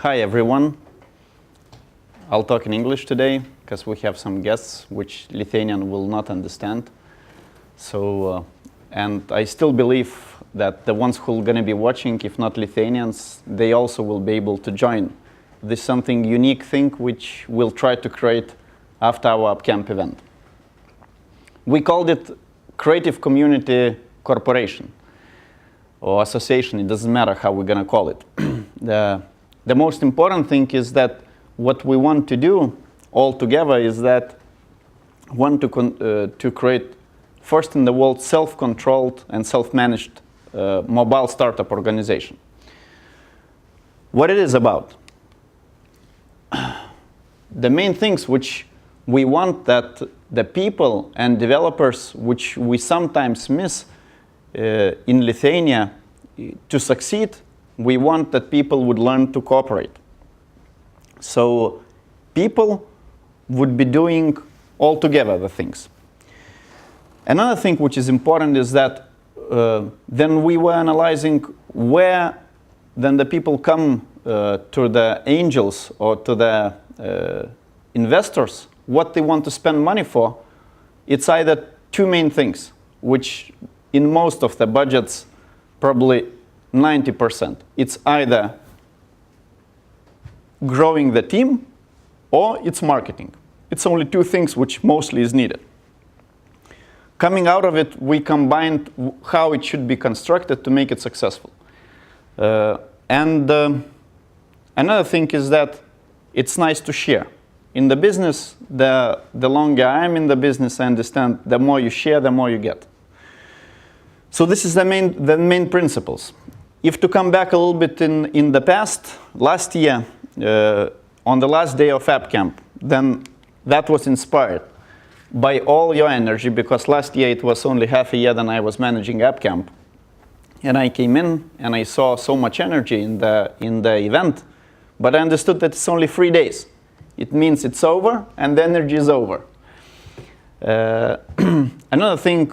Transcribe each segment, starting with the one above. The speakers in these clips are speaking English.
Hi everyone. I'll talk in English today because we have some guests which Lithuanian will not understand. And I still believe that the ones who are going to be watching, if not Lithuanians, they also will be able to join. This is something unique thing which we'll try to create after our AppCamp event. We called it Creative Community Corporation or Association. It doesn't matter how we're going to call it. The most important thing is that what we want to do all together is that want to create first in the world self-controlled and self-managed mobile startup organization. What it is about? The main things which we want that the people and developers which we sometimes miss in Lithuania to succeed, we want that people would learn to cooperate. So people would be doing all together the things. Another thing which is important is that then we were analyzing where then the people come to the angels or to the investors, what they want to spend money for. It's either two main things, which in most of the budgets, probably 90%. It's either growing the team or it's marketing. It's only two things which mostly is needed. Coming out of it, we combined how it should be constructed to make it successful. Another thing is that it's nice to share. In the business, the longer I'm in the business, I understand the more you share, the more you get. So this is the main principles. If to come back a little bit in the past, last year, on the last day of AppCamp, then that was inspired by all your energy, because last year it was only half a year that I was managing AppCamp. And I came in and I saw so much energy in the event, but I understood that it's only 3 days. It means it's over and the energy is over. Another thing,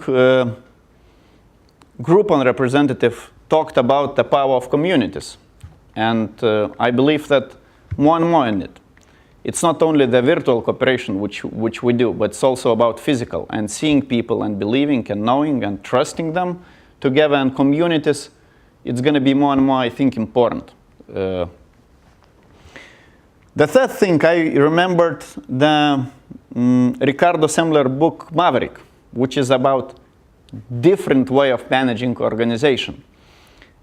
Groupon representative talked about the power of communities. And I believe that more and more in it. It's not only the virtual cooperation which we do, but it's also about physical and seeing people and believing and knowing and trusting them together in communities. It's going to be more and more, I think, important. The third thing, I remembered the Ricardo Semler book, Maverick, which is about different way of managing organization.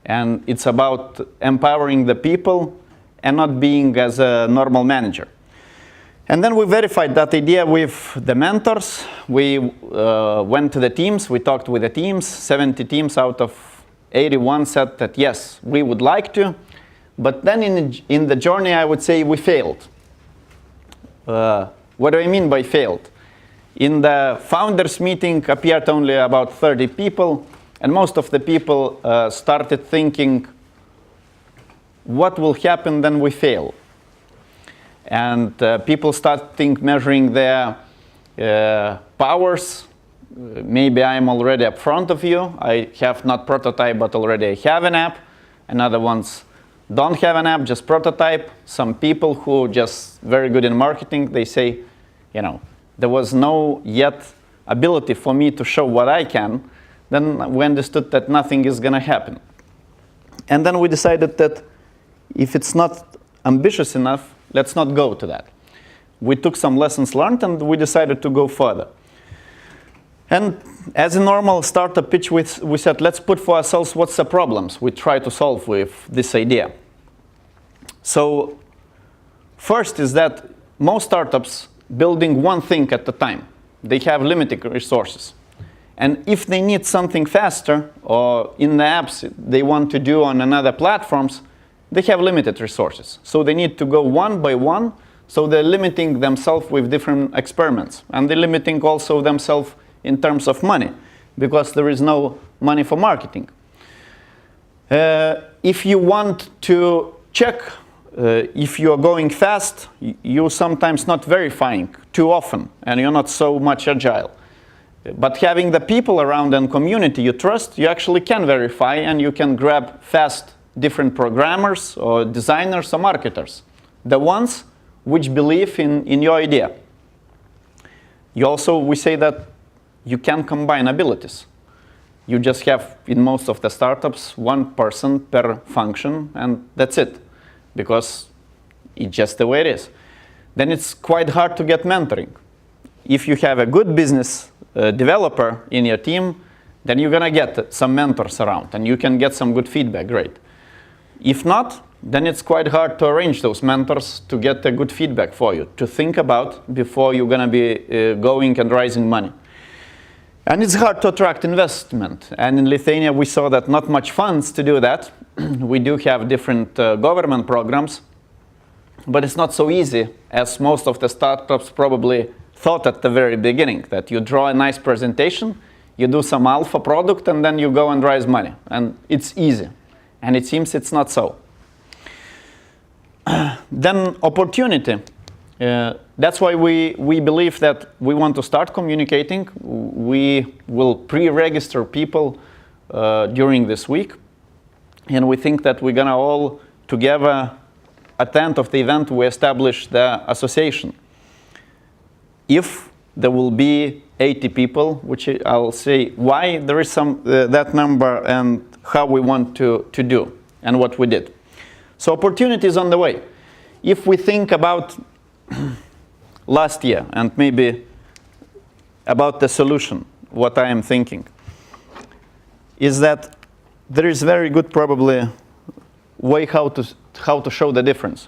And it's about empowering the people and not being as a normal manager. And then we verified that idea with the mentors. We went to the teams, we talked with the teams. 70 teams out of 81 said that yes, we would like to. But then in the journey, I would say we failed. What do I mean by failed? In the founders meeting appeared only about 30 people, and most of the people started thinking, what will happen then we fail? And people start measuring their powers. Maybe I'm already up front of you. I have not prototype, but already I have an app. And other ones don't have an app, just prototype. Some people who just very good in marketing, they say, there was no yet ability for me to show what I can. Then we understood that nothing is going to happen. And then we decided that if it's not ambitious enough, let's not go to that. We took some lessons learned and we decided to go further. And as a normal startup pitch, we said, let's put for ourselves what's the problems we try to solve with this idea. So first is that most startups building one thing at a time. They have limited resources. And if they need something faster, or in the apps they want to do on another platforms, they have limited resources. So they need to go one by one. So they're limiting themselves with different experiments. And they're limiting also themselves in terms of money, because there is no money for marketing. If you want to check if you're going fast, you're sometimes not verifying too often, and you're not so much agile. But having the people around and community you trust, you actually can verify and you can grab fast different programmers or designers or marketers, the ones which believe in your idea. We say that you can combine abilities. You just have, in most of the startups, one person per function, and that's it, because it's just the way it is. Then it's quite hard to get mentoring. If you have a good business developer in your team, then you're gonna get some mentors around, and you can get some good feedback, great. If not, then it's quite hard to arrange those mentors to get a good feedback for you, to think about before you're gonna be going and raising money. And it's hard to attract investment. And in Lithuania, we saw that not much funds to do that. We do have different government programs, but it's not so easy as most of the startups probably thought at the very beginning, that you draw a nice presentation, you do some alpha product, and then you go and raise money. And it's easy. And it seems it's not so. Then opportunity. That's why we believe that we want to start communicating. We will pre-register people during this week. And we think that we're gonna all together at the end of the event, we establish the association. If there will be 80 people, which I'll say why there is that number and how we want to do and what we did. So opportunity is on the way. If we think about last year and maybe about the solution, what I am thinking is that there is very good probably way how to show the difference.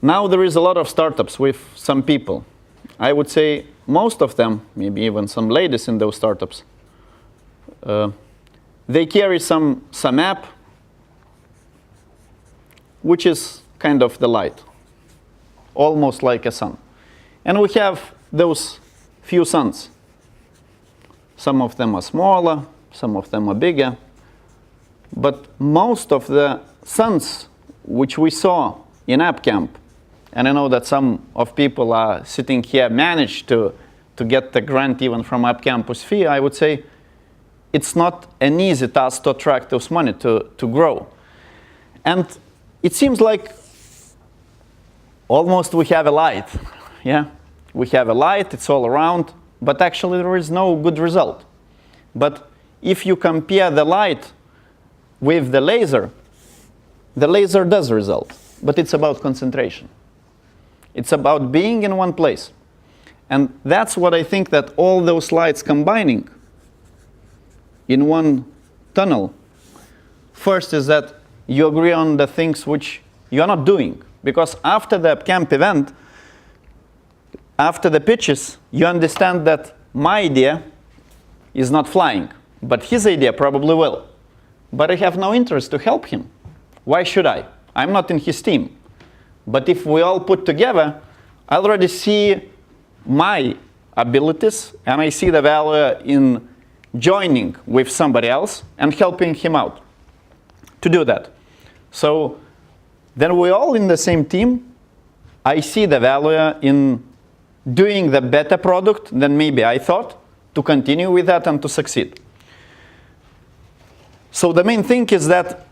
Now there is a lot of startups with some people. I would say most of them, maybe even some ladies in those startups, they carry some app which is kind of the light, almost like a sun. And we have those few suns. Some of them are smaller, some of them are bigger, but most of the suns which we saw in AppCamp, and I know that some of people are sitting here managed to get the grant even from AppCampus fee, I would say it's not an easy task to attract those money to grow. And it seems like almost we have a light, yeah? We have a light, it's all around, but actually there is no good result. But if you compare the light with the laser does result, but it's about concentration. It's about being in one place. And that's what I think that all those lights combining in one tunnel, first is that you agree on the things which you're not doing. Because after the AppCamp event, after the pitches, you understand that my idea is not flying, but his idea probably will. But I have no interest to help him. Why should I? I'm not in his team. But if we all put together, I already see my abilities, and I see the value in joining with somebody else and helping him out to do that. So then we're all in the same team. I see the value in doing the better product than maybe I thought, to continue with that and to succeed. So the main thing is that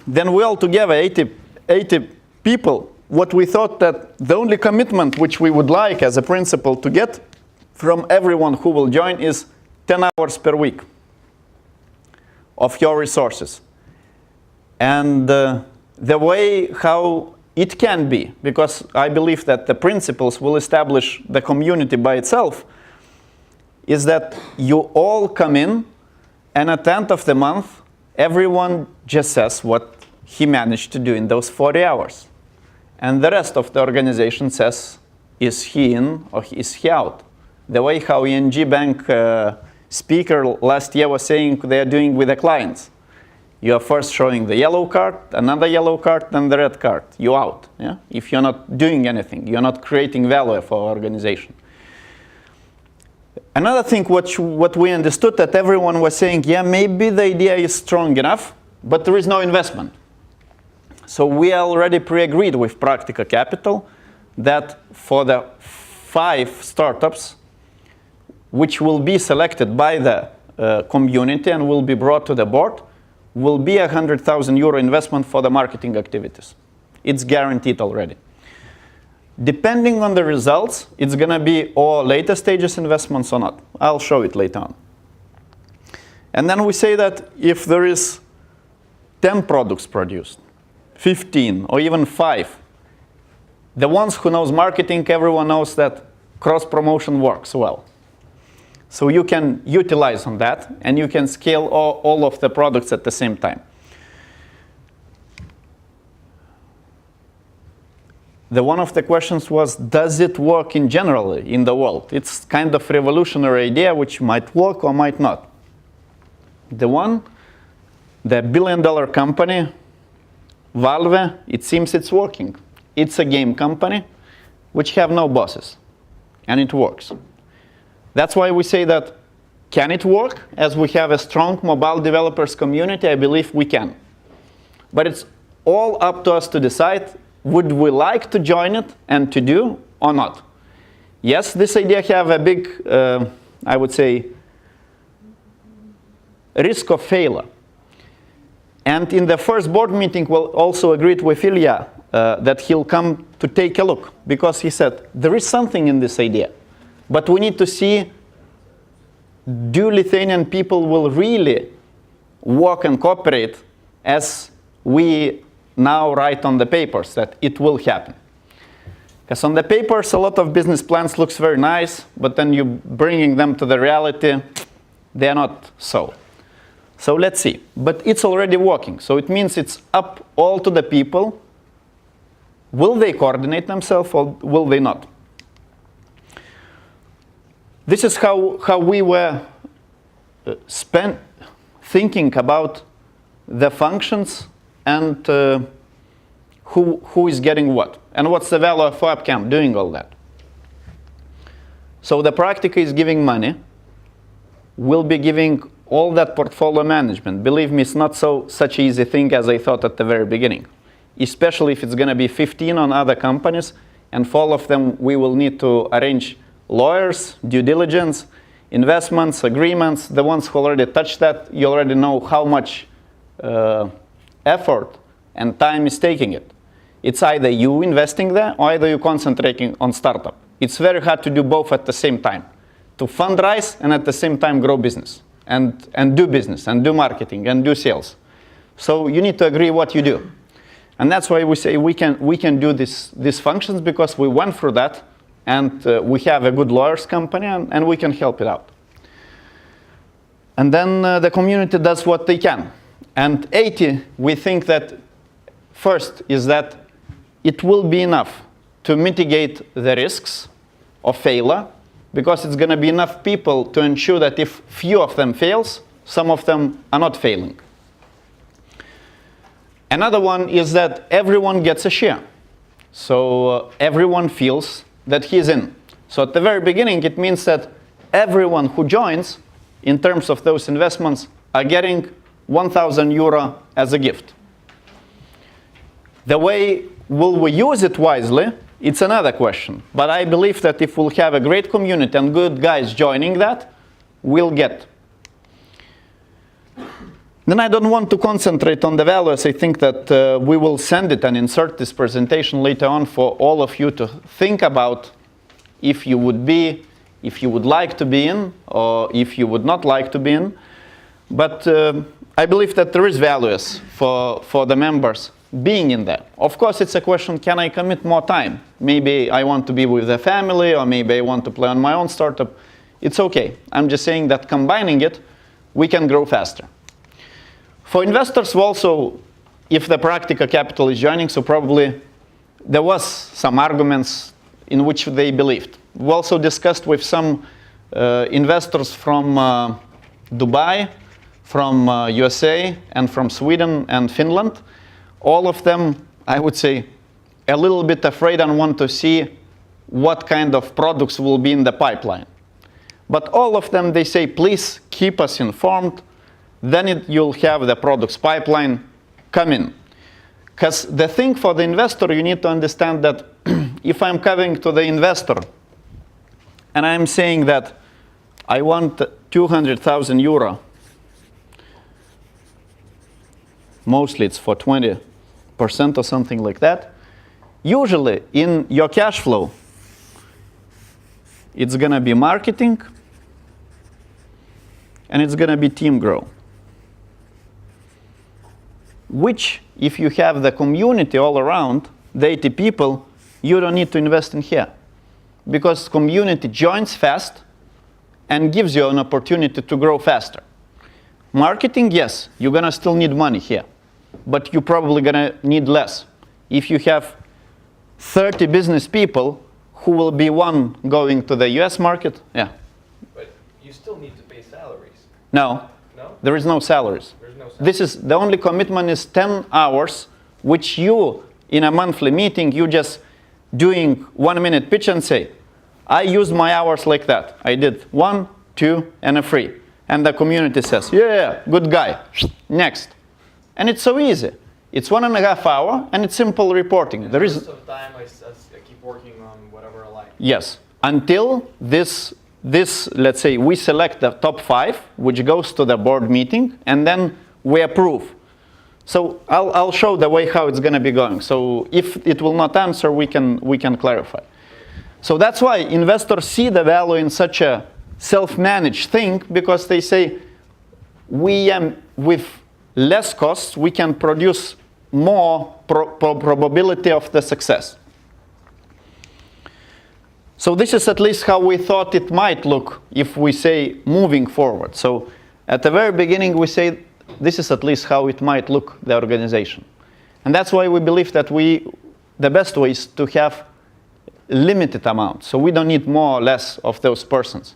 then we all together, 80 people, what we thought that the only commitment which we would like as a principle to get from everyone who will join is 10 hours per week of your resources. And the way how it can be, because I believe that the principles will establish the community by itself, is that you all come in, and at the end of the month, everyone just says what he managed to do in those 40 hours. And the rest of the organization says, is he in or is he out? The way how ING Bank speaker last year was saying they are doing with the clients. You are first showing the yellow card, another yellow card, then the red card. You're out. Yeah? If you're not doing anything, you're not creating value for our organization. Another thing what we understood, that everyone was saying, yeah, maybe the idea is strong enough, but there is no investment. So we already pre-agreed with Practica Capital that for the 5 startups, which will be selected by the community and will be brought to the board, will be a 100,000 euro investment for the marketing activities. It's guaranteed already. Depending on the results, it's going to be all later stages investments or not. I'll show it later on. And then we say that if there is 10 products produced, 15 or even 5, the ones who knows marketing, everyone knows that cross-promotion works well. So you can utilize on that, and you can scale all of the products at the same time. One of the questions was, does it work in general in the world? It's kind of revolutionary idea which might work or might not. The billion-dollar company, Valve, it seems it's working. It's a game company which have no bosses, and it works. That's why we say that, can it work? As we have a strong mobile developers community, I believe we can. But it's all up to us to decide, would we like to join it and to do or not? Yes, this idea have a big, I would say, risk of failure. And in the first board meeting, we'll also agreed with Ilya that he'll come to take a look, because he said, there is something in this idea. But we need to see, do Lithuanian people will really work and cooperate as we now write on the papers that it will happen. Because on the papers, a lot of business plans looks very nice, but then you bringing them to the reality, they are not so. So let's see. But it's already working. So it means it's up all to the people. Will they coordinate themselves or will they not? This is how we were thinking about the functions and who is getting what. And what's the value of AppCamp doing all that. So the Practica is giving money. We'll be giving all that portfolio management. Believe me, it's not such an easy thing as I thought at the very beginning. Especially if it's going to be 15 on other companies, and for all of them we will need to arrange lawyers, due diligence, investments, agreements. The ones who already touched that, you already know how much effort and time is taking it. It's either you investing there or either you concentrating on startup. It's very hard to do both at the same time. To fundraise and at the same time grow business and do business and do marketing and do sales. So you need to agree what you do. And that's why we say we can do these functions, because we went through that. And we have a good lawyers company, and we can help it out. And then the community does what they can. And 80, we think that first is that it will be enough to mitigate the risks of failure, because it's going to be enough people to ensure that if few of them fails, some of them are not failing. Another one is that everyone gets a share. So everyone feels that he's in. So at the very beginning, it means that everyone who joins, in terms of those investments, are getting 1,000 euro as a gift. The way will we use it wisely, it's another question. But I believe that if we'll have a great community and good guys joining that, we'll get. Then I don't want to concentrate on the values. I think that we will send it and insert this presentation later on for all of you to think about if you would like to be in, or if you would not like to be in. But I believe that there is values for the members being in there. Of course, it's a question, can I commit more time? Maybe I want to be with the family, or maybe I want to play on my own startup. It's okay. I'm just saying that combining it, we can grow faster. For investors also, if the Practica Capital is joining, so probably there was some arguments in which they believed. We also discussed with some investors from Dubai, from USA, and from Sweden and Finland. All of them, I would say, a little bit afraid and want to see what kind of products will be in the pipeline. But all of them, they say, please keep us informed. Then you'll have the products pipeline come in. Because the thing for the investor, you need to understand that if I'm coming to the investor and I'm saying that I want 200,000 euro mostly it's for 20% or something like that. Usually in your cash flow, it's going to be marketing and it's going to be team grow. Which, if you have the community all around, the 80 people, you don't need to invest in here. Because community joins fast and gives you an opportunity to grow faster. Marketing, yes, you're going to still need money here. But you're probably going to need less. If you have 30 business people, who will be one going to the US market? Yeah. But you still need to pay salaries. No. No? There is no salaries. There's no salaries. This is, the only commitment is 10 hours, which you, in a monthly meeting, you just doing 1 minute pitch and say, I used my hours like that. I did 1, 2, and a 3. And the community says, yeah, good guy. Next. And it's so easy. It's 1.5 hours, and it's simple reporting. And there the is rest of the time I keep working on whatever I like. Yes, until this, let's say, we select the top 5, which goes to the board meeting, and then we approve. So I'll show the way how it's going to be going. So if it will not answer, we can clarify. So that's why investors see the value in such a self-managed thing, because they say, with less costs, we can produce more probability of the success. So this is at least how we thought it might look if we say moving forward. So at the very beginning we say this is at least how it might look, the organization. And that's why we believe that the best way is to have limited amount. So we don't need more or less of those persons.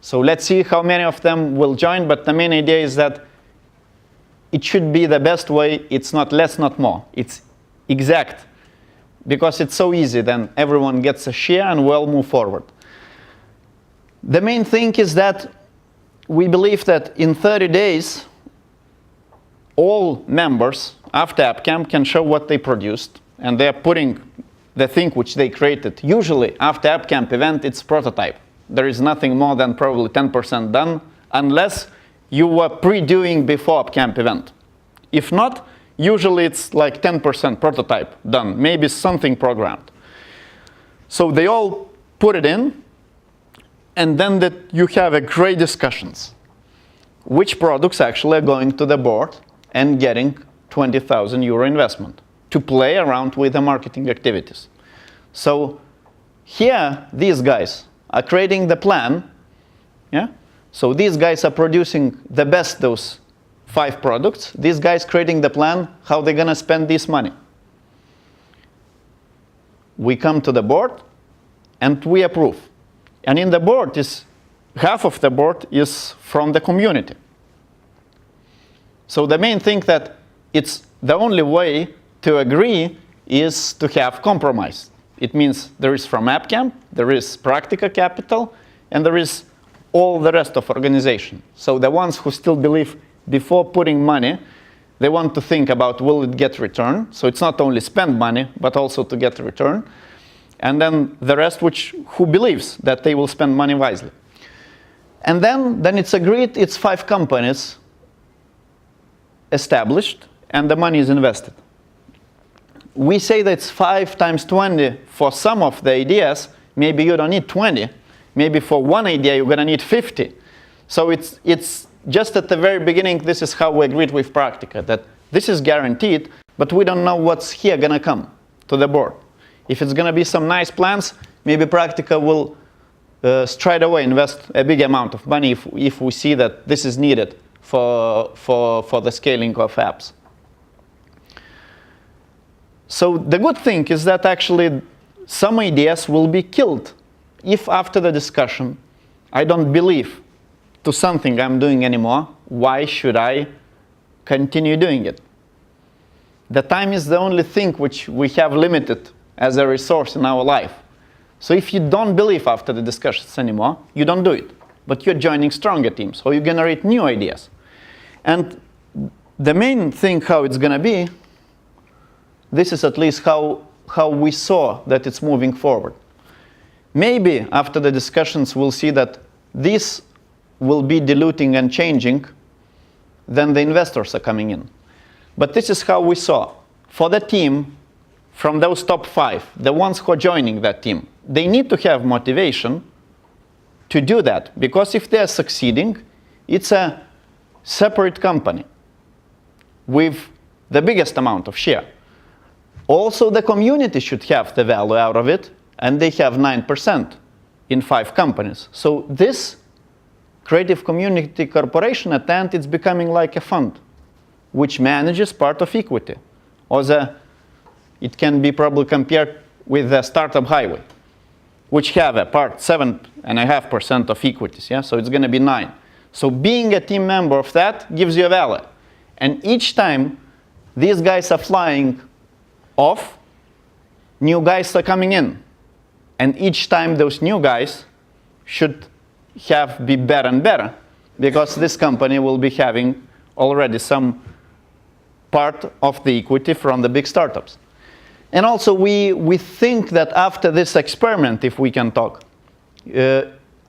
So let's see how many of them will join, but the main idea is that it should be the best way. It's not less, not more. It's exact. Because it's so easy, then everyone gets a share and we'll move forward. The main thing is that we believe that in 30 days, all members after AppCamp can show what they produced, and they're putting the thing which they created. Usually, after AppCamp event, it's prototype. There is nothing more than probably 10% done, unless you were pre-doing before AppCamp event. If not, usually it's like 10% prototype done, maybe something programmed. So they all put it in, and then that you have a great discussions. Which products actually are going to the board and getting 20,000 euro investment to play around with the marketing activities. So here, these guys are creating the plan. Yeah? So these guys are producing the best those 5 products. These guys creating the plan how they're going to spend this money. We come to the board and we approve. And in the board is half of the board is from the community. So the main thing that it's the only way to agree is to have compromise. It means there is from AppCamp, there is Practica Capital, and there is all the rest of organization. So the ones who still believe before putting money, they want to think about will it get return. So it's not only spend money, but also to get return. And then the rest who believes that they will spend money wisely. And then it's agreed, it's 5 companies established, and the money is invested. We say that it's 5 times 20 for some of the ideas. Maybe you don't need 20. Maybe for one idea, you're going to need 50. So it's just at the very beginning, this is how we agreed with Practica, that this is guaranteed, but we don't know what's here going to come to the board. If it's going to be some nice plans, maybe Practica will straight away invest a big amount of money if we see that this is needed for the scaling of apps. So the good thing is that actually some ideas will be killed if after the discussion I don't believe to something I'm doing anymore. Why should I continue doing it? The time is the only thing which we have limited as a resource in our life. So if you don't believe after the discussions anymore, you don't do it. But you're joining stronger teams, or you generate new ideas. And the main thing how it's going to be, this is at least how we saw that it's moving forward. Maybe after the discussions we'll see that this will be diluting and changing, then the investors are coming in. But this is how we saw. For the team, from those top 5, the ones who are joining that team, they need to have motivation to do that. Because if they are succeeding, it's a separate company with the biggest amount of share. Also, the community should have the value out of it, and they have 9% in 5 companies. So this Creative Community Corporation at the end, it's becoming like a fund, which manages part of equity. Or it can be probably compared with the Startup Highway, which have a part 7.5% of equities. Yeah? So it's going to be 9. So being a team member of that gives you a value. And each time these guys are flying off, new guys are coming in. And each time those new guys should be better and better, because this company will be having already some part of the equity from the big startups. And also we think that after this experiment, if we can talk,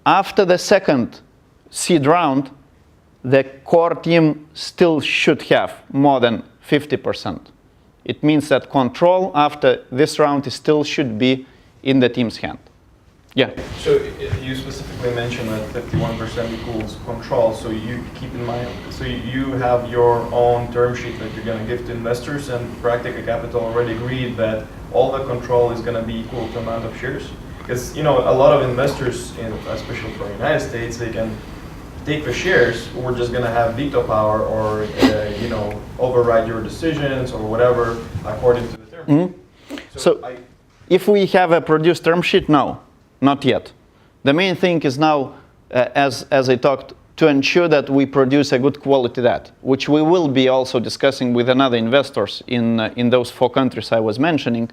after the second seed round, the core team still should have more than 50%. It means that control after this round still should be in the team's hand. Yeah. So you specifically mentioned that 51% equals control. So you keep in mind, so you have your own term sheet that you're going to give to investors, and Practica Capital already agreed that all the control is going to be equal to amount of shares. Because a lot of investors, especially for the United States, they can take the shares. We're just going to have veto power, or override your decisions or whatever according to the term. Mm-hmm. So if we have a produced term sheet, no. Not yet. The main thing is now, as I talked, to ensure that we produce a good quality that, which we will be also discussing with another investors in those 4 countries I was mentioning,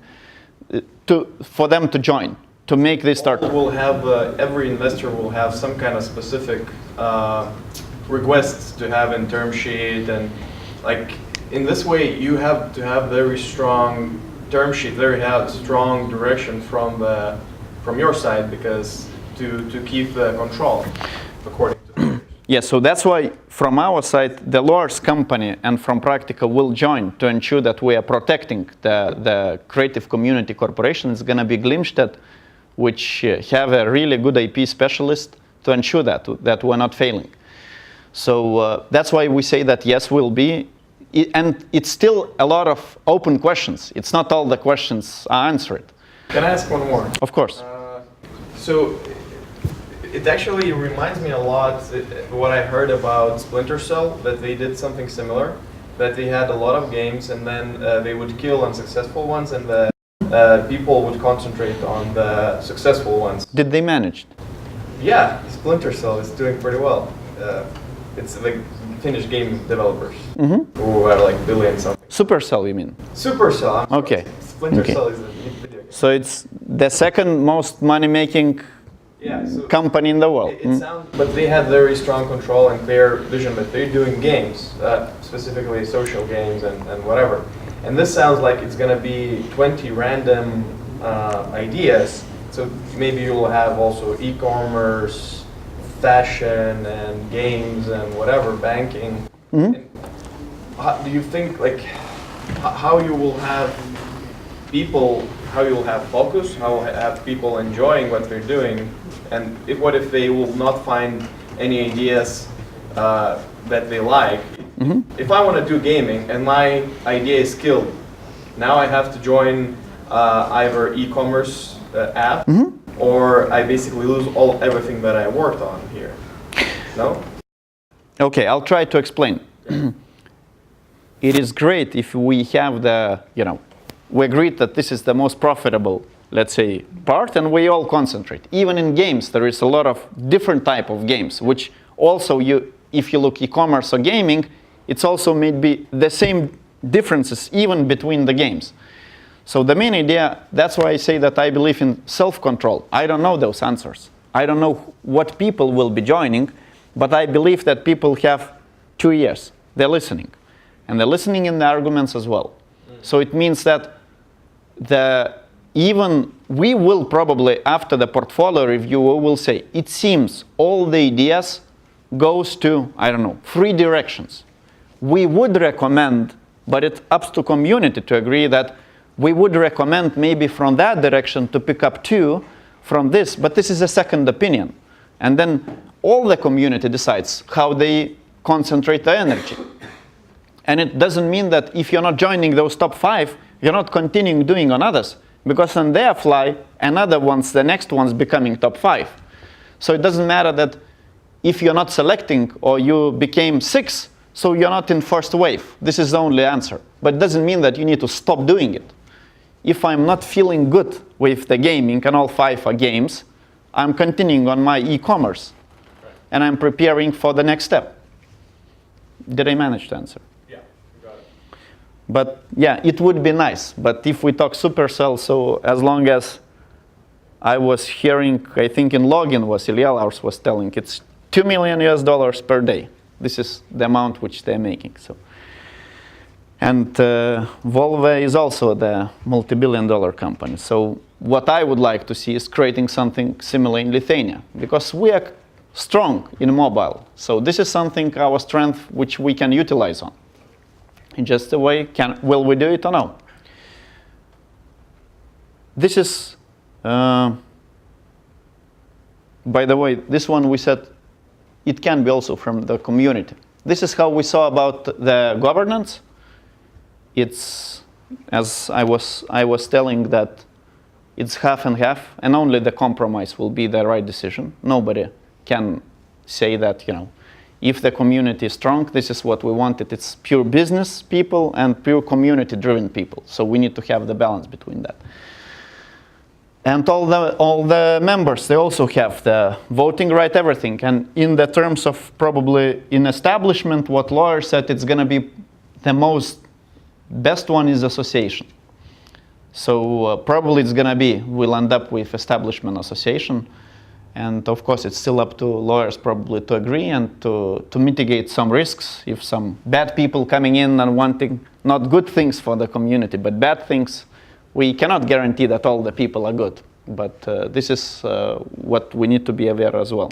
for them to join, to make this start. We'll have, every investor will have some kind of specific requests to have in term sheet, and like in this way you have to have very strong term sheet, strong direction from your side, because to keep the control according to the Yes, so that's why from our side, the Lars company and from Practica will join to ensure that we are protecting the Creative Community Corporation. It's going to be Glimstedt, which have a really good IP specialist to ensure that we're not failing. So that's why we say that yes, we'll be. And it's still a lot of open questions. It's not all the questions are answered. Can I ask one more? Of course. So it actually reminds me a lot what I heard about Splinter Cell, that they did something similar, that they had a lot of games and then they would kill unsuccessful ones, and the people would concentrate on the successful ones. Did they manage? Yeah, Splinter Cell is doing pretty well. It's like Finnish game developers who are like billion something. Supercell, you mean? Supercell. Okay. Splinter Cell is a video game. So it's the second most money-making company in the world. It sounds, but they have very strong control and clear vision, but they're doing games, specifically social games and whatever. And this sounds like it's going to be 20 random ideas. So maybe you'll have also e-commerce, fashion, and games, and whatever, banking. And do you think, like, how you will have people, how you will have focus, how have people enjoying what they're doing, and what if they will not find any ideas that they like? If I want to do gaming and my idea is killed, now I have to join either e-commerce app, or I basically lose everything that I worked on here. No? Okay, I'll try to explain. It is great if we have we agreed that this is the most profitable, let's say, part, and we all concentrate. Even in games, there is a lot of different type of games, which also if you look e-commerce or gaming, it's also maybe the same differences even between the games. So the main idea, that's why I say that I believe in self-control. I don't know those answers. I don't know what people will be joining, but I believe that people have 2 ears. They're listening. And they're listening in the arguments as well. So it means that even we will probably, after the portfolio review, we will say, it seems all the ideas goes to, I don't know, 3 directions. We would recommend but it's up to community to agree that we would recommend maybe from that direction to pick up 2 from this, but this is a second opinion. And then all the community decides how they concentrate their energy. And it doesn't mean that if you're not joining those top 5, you're not continuing doing on others, because on their fly, another ones, the next one's becoming top 5. So it doesn't matter that if you're not selecting or you became 6, so you're not in first wave. This is the only answer. But it doesn't mean that you need to stop doing it. If I'm not feeling good with the gaming and all 5 are games, I'm continuing on my e-commerce. Right. And I'm preparing for the next step. Did I manage to answer? Yeah, you got it. But yeah, it would be nice. But if we talk Supercell, so as long as I was hearing, I think in login was Ilya Lars was telling, it's $2 million US per day. This is the amount which they're making. So. And Volvo is also the multi-billion-dollar company. So what I would like to see is creating something similar in Lithuania, because we are strong in mobile. So this is something, our strength, which we can utilize on. In just a way, will we do it or no? This is, by the way, this one we said, it can be also from the community. This is how we saw about the governance. It's, as I was telling, that it's half and half, and only the compromise will be the right decision. Nobody can say that, if the community is strong, this is what we wanted. It's pure business people and pure community-driven people. So we need to have the balance between that. And all the members, they also have the voting right, everything. And in the terms of probably in establishment, what lawyer said, it's going to be the best one is association. So probably it's going to be, we'll end up with establishment association. And of course, it's still up to lawyers probably to agree and to mitigate some risks. If some bad people coming in and wanting not good things for the community, but bad things, we cannot guarantee that all the people are good. But this is what we need to be aware as well.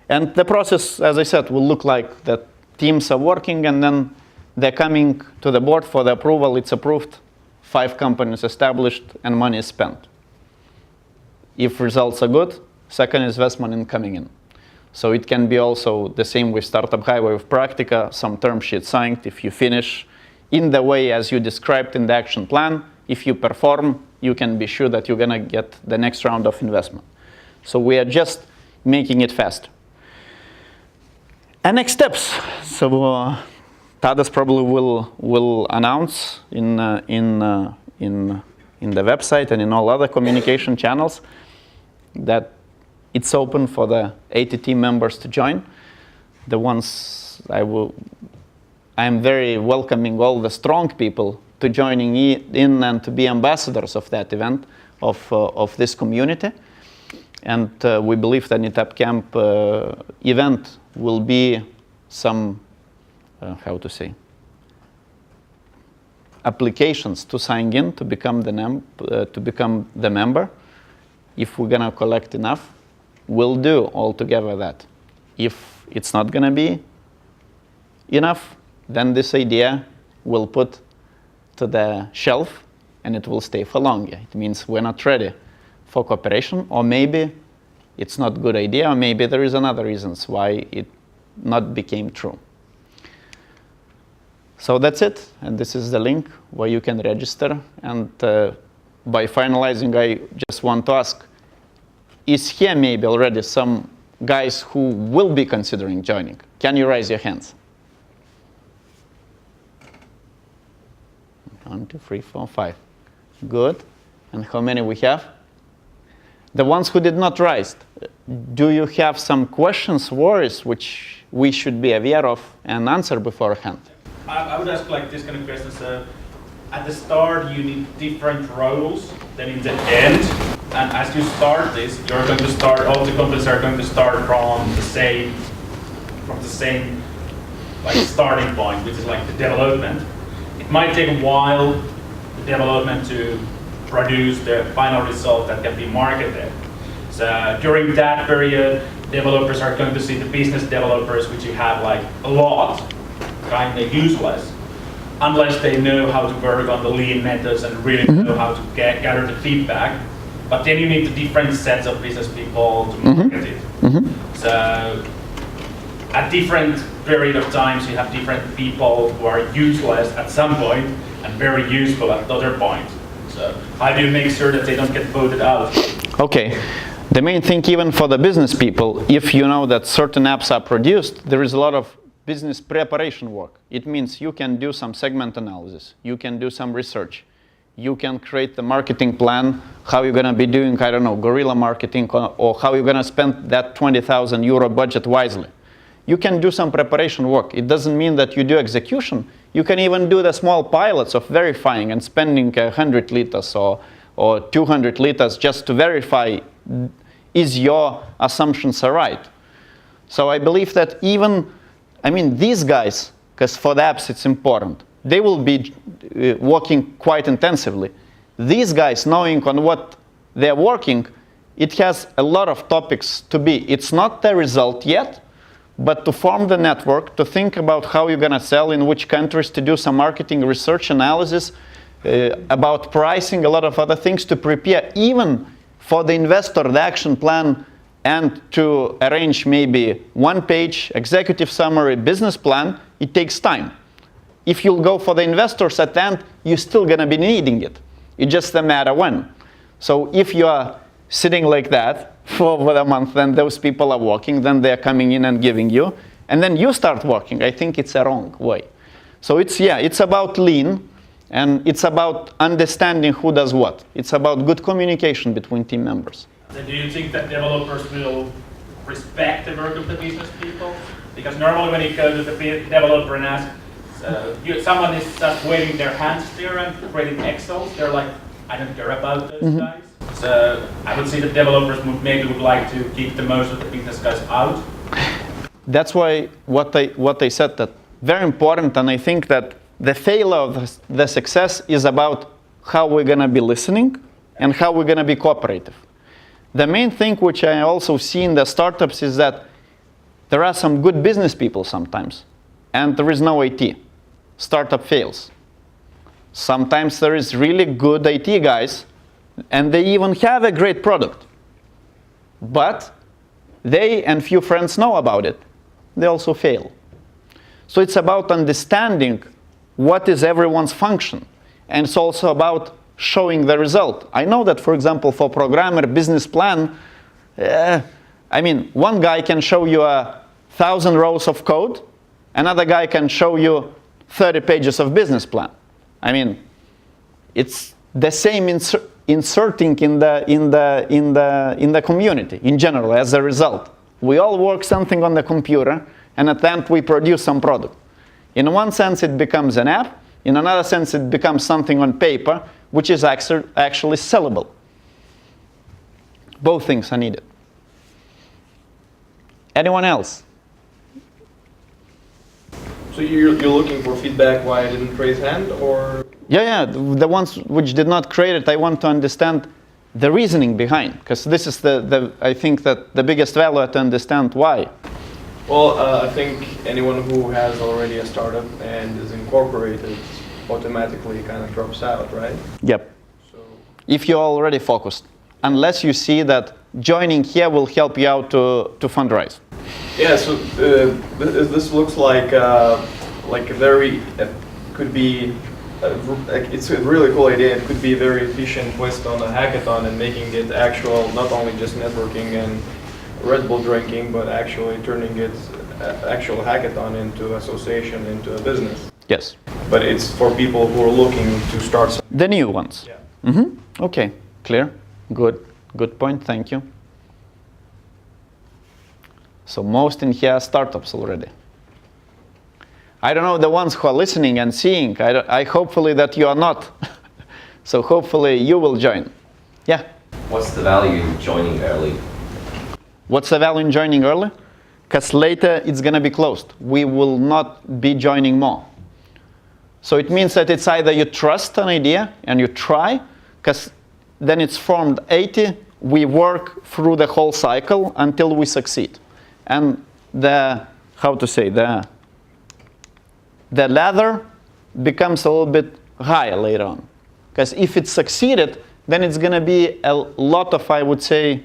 And the process, as I said, will look like that teams are working and then they're coming to the board for the approval. It's approved, 5 companies established, and money is spent. If results are good, second investment in coming in. So it can be also the same with Startup Highway with Practica, some term sheet signed. If you finish in the way as you described in the action plan, if you perform, you can be sure that you're going to get the next round of investment. So we are just making it fast. And next steps. So Tadas probably will announce in the website and in all other communication channels that it's open for the ATT members to join. The ones I'm very welcoming all the strong people to joining in and to be ambassadors of that event, of this community. And we believe that in AppCamp event will be some, applications to sign in to become the member. If we're gonna collect enough, we'll do altogether that. If it's not gonna be enough, then this idea will put to the shelf and it will stay for longer. It means we're not ready for cooperation, or maybe it's not a good idea, or maybe there is another reasons why it not became true. So that's it, and this is the link where you can register. And by finalizing, I just want to ask, is here maybe already some guys who will be considering joining? Can you raise your hands? 1, 2, 3, 4, 5. Good. And how many we have? The ones who did not raise, do you have some questions, worries, which we should be aware of and answer beforehand? I would ask like this kind of questions. At the start, you need different roles than in the end. And as you start this, you're going to start, all the companies are going to start from the same like starting point, which is like the development. It might take a while, the development, to produce the final result that can be marketed. So during that period, developers are going to see the business developers, which you have like a lot, kind of useless. unless they know how to work on the lean methods and really know how to gather the feedback. But then you need the different sets of business people to market it. So at different period of times, you have different people who are useless at some point and very useful at other point. So how do you make sure that they don't get voted out? Okay. The main thing, even for the business people, if you know that certain apps are produced, there is a lot of business preparation work. It means you can do some segment analysis, you can do some research, you can create the marketing plan, how you're going to be doing, I don't know, guerrilla marketing, or how you're going to spend that 20,000 euro budget wisely. You can do some preparation work. It doesn't mean that you do execution. You can even do the small pilots of verifying and spending 100 liters or 200 liters just to verify, is your assumptions are right? So I believe that even, I mean, these guys, because for the apps it's important, they will be working quite intensively. These guys, knowing on what they're working, it has a lot of topics to be. It's not the result yet, but to form the network, to think about how you're going to sell, in which countries, to do some marketing research analysis, about pricing, a lot of other things to prepare, even for the investor, the action plan, and to arrange maybe one-page executive summary business plan. It takes time. If you'll go for the investors at the end, you're still going to be needing it. It's just a matter when. So if you are sitting like that for over a month, then those people are working, then they're coming in and giving you, and then you start working, I think it's a wrong way. So it's about lean, and it's about understanding who does what. It's about good communication between team members. Do you think that developers will respect the work of the business people? Because normally when you go to the developer and ask, someone is just waving their hands there and creating Excels, they're like, I don't care about those guys. So I would say that developers maybe would like to keep the most of the business guys out. That's why what I said, that very important, and I think that the failure of the success is about how we're going to be listening and how we're going to be cooperative. The main thing which I also see in the startups is that there are some good business people sometimes, and there is no IT. Startup fails. Sometimes there is really good IT guys, and they even have a great product. But they and few friends know about it. They also fail. So it's about understanding what is everyone's function. And it's also about showing the result. I know that, for example, for programmer business plan, I mean, one guy can show you 1,000 rows of code, another guy can show you 30 pages of business plan. I mean, it's the same inserting in the community in general as a result. We all work something on the computer, and at the end we produce some product. In one sense it becomes an app, in another sense it becomes something on paper which is actually sellable. Both things are needed. Anyone else? So you're looking for feedback why I didn't raise hand, or? Yeah, the ones which did not create it, I want to understand the reasoning behind, because this is I think that the biggest value to understand why. Well, I think anyone who has already a startup and is incorporated automatically kind of drops out, right? Yep. So if you're already focused, unless you see that joining here will help you out to fundraise. yeah, so this looks like a very could be. It's a really cool idea. It could be a very efficient twist on a hackathon and making it actual, not only just networking and Red Bull drinking, but actually turning it actual hackathon into association, into a business. Yes. But it's for people who are looking to start something. The new ones. Yeah. Okay, clear. Good point. Thank you. So most in here are startups already. I don't know the ones who are listening and seeing. I hopefully that you are not. So hopefully you will join. Yeah. What's the value in joining early? What's the value in joining early? Because later it's going to be closed. We will not be joining more. So it means that it's either you trust an idea and you try, because then it's formed 80. We work through the whole cycle until we succeed. And the ladder becomes a little bit higher later on. Because if it succeeded, then it's going to be a lot of, I would say,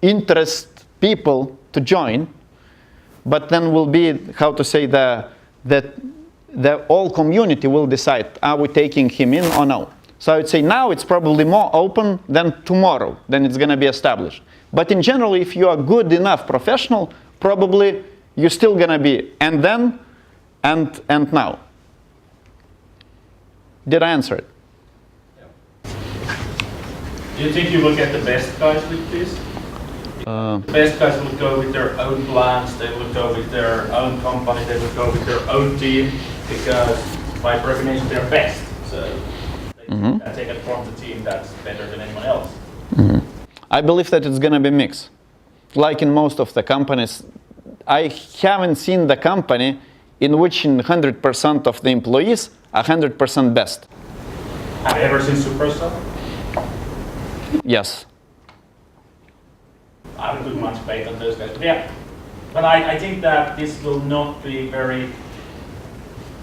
interest people to join. But then will be, how to say, the whole community will decide, are we taking him in or no? So I would say now it's probably more open than tomorrow, then it's going to be established. But in general, if you are good enough professional, probably you're still going to be and then and now. Did I answer it? Do you think you will get the best guys with this? The best guys will go with their own plans, they will go with their own company, they will go with their own team, because by definition they're best. So they can take it from the team that's better than anyone else. I believe that it's going to be mixed. Like in most of the companies, I haven't seen the company in which 100% of the employees are 100% best. Have you ever seen Superstar? Yes. I haven't put much faith on those guys, but yeah. But I think that this will not be very,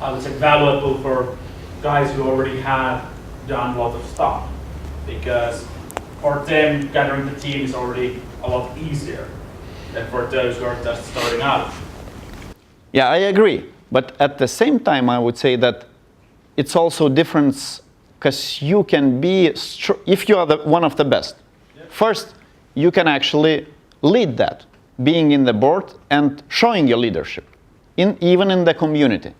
I would say, valuable for guys who already have done a lot of stuff, because for them gathering the team is already a lot easier than for those who are just starting out. Yeah, I agree. But at the same time, I would say that it's also different, because you can be, if you are one of the best, first, you can actually lead that, being in the board and showing your leadership, even in the community.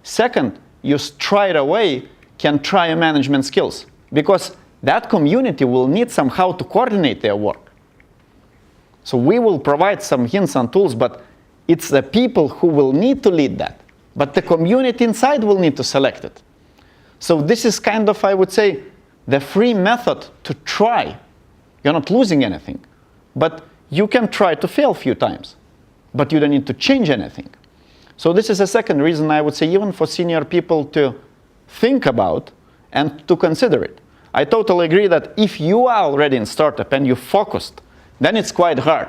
Second, you straight away can try your management skills, because that community will need somehow to coordinate their work. So we will provide some hints and tools, but it's the people who will need to lead that. But the community inside will need to select it. So this is kind of, I would say, the free method to try. You're not losing anything. But you can try to fail a few times. But you don't need to change anything. So this is a second reason, I would say, even for senior people to think about and to consider it. I totally agree that if you are already in startup and you're focused, then it's quite hard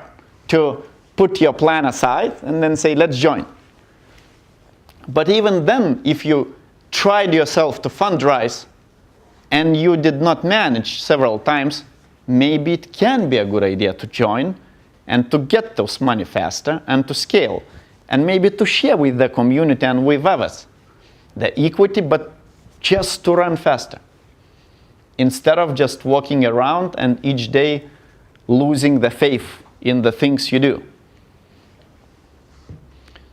to put your plan aside and then say, let's join. But even then, if you tried yourself to fundraise and you did not manage several times, maybe it can be a good idea to join and to get those money faster and to scale, and maybe to share with the community and with others the equity, but just to run faster, instead of just walking around and each day losing the faith in the things you do.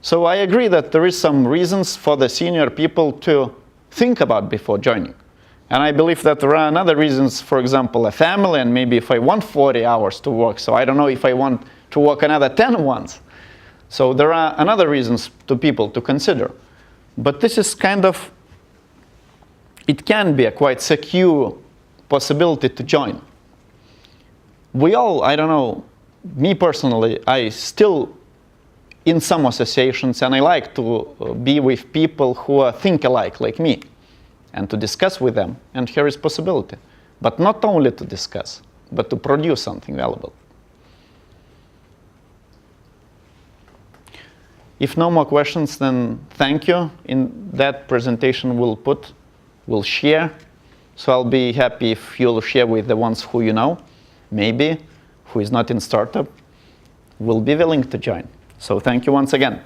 So I agree that there is some reasons for the senior people to think about before joining. And I believe that there are other reasons, for example, a family, and maybe if I want 40 hours to work, so I don't know if I want to work another 10 ones. So there are another reasons to people to consider. But this is kind of, it can be a quite secure possibility to join. We all, I don't know, me personally, I still in some associations, and I like to be with people who think alike like me, and to discuss with them, and here is possibility. But not only to discuss, but to produce something valuable. If no more questions, then thank you. In that presentation we'll share. So I'll be happy if you'll share with the ones who you know, maybe, who is not in startup, will be willing to join. So thank you once again.